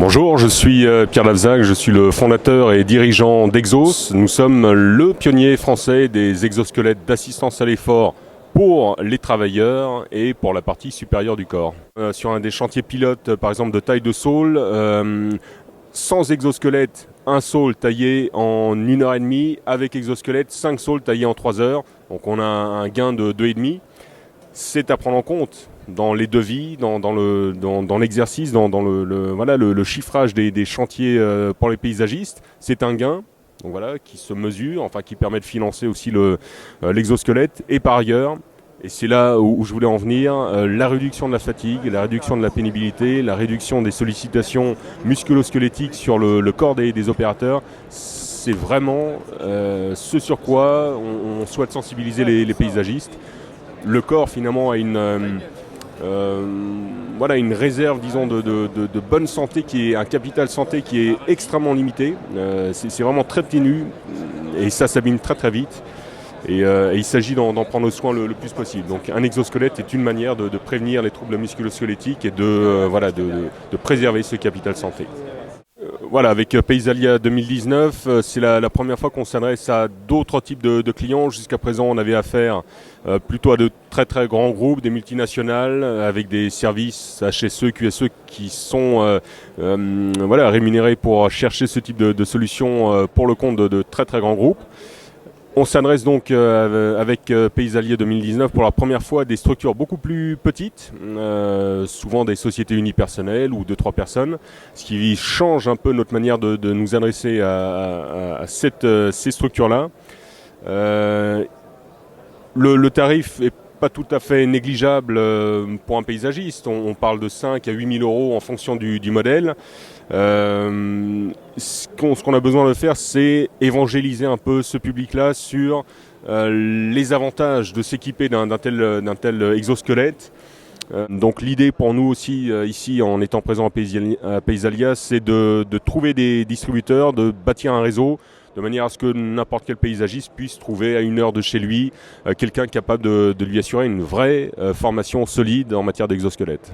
Bonjour, je suis Pierre Lavzac, je suis le fondateur et dirigeant d'Exos. Nous sommes le pionnier français des exosquelettes d'assistance à l'effort pour les travailleurs et pour la partie supérieure du corps. Sur un des chantiers pilotes, par exemple de taille de saule, sans exosquelette, un saule taillé en 1h30, avec exosquelette, 5 saules taillés en 3 heures. Donc on a un gain de 2,5. C'est à prendre en compte dans les devis, dans l'exercice, dans le chiffrage des chantiers pour les paysagistes. C'est un gain donc voilà, qui se mesure, enfin qui permet de financer aussi l'exosquelette. Et par ailleurs, et c'est là où je voulais en venir, la réduction de la fatigue, la réduction de la pénibilité, la réduction des sollicitations musculo-squelettiques sur le corps des opérateurs, c'est vraiment ce sur quoi on souhaite sensibiliser les paysagistes. Le corps finalement a une réserve, disons, de bonne santé, qui est un capital santé qui est extrêmement limité. C'est vraiment très ténu et ça s'abîme très très vite. Et il s'agit d'en prendre soin le plus possible. Donc un exosquelette est une manière de prévenir les troubles musculo-squelettiques et de préserver ce capital santé. Voilà, avec Paysalia 2019, c'est la première fois qu'on s'adresse à d'autres types de clients. Jusqu'à présent, on avait affaire plutôt à de très très grands groupes, des multinationales, avec des services HSE, QSE qui sont rémunérés pour chercher ce type de solutions pour le compte de très très grands groupes. On s'adresse donc avec Paysalia 2019 pour la première fois à des structures beaucoup plus petites, souvent des sociétés unipersonnelles ou 2-3 personnes, ce qui change un peu notre manière de nous adresser à ces structures-là. Le tarif est pas tout à fait négligeable pour un paysagiste. On parle de 5 à 8 000 euros en fonction du modèle. Ce qu'on a besoin de faire, c'est évangéliser un peu ce public-là sur les avantages de s'équiper d'un tel exosquelette. Donc l'idée pour nous aussi, ici en étant présent à Paysalia, c'est de trouver des distributeurs, de bâtir un réseau, de manière à ce que n'importe quel paysagiste puisse trouver à 1 heure de chez lui quelqu'un capable de lui assurer une vraie formation solide en matière d'exosquelette.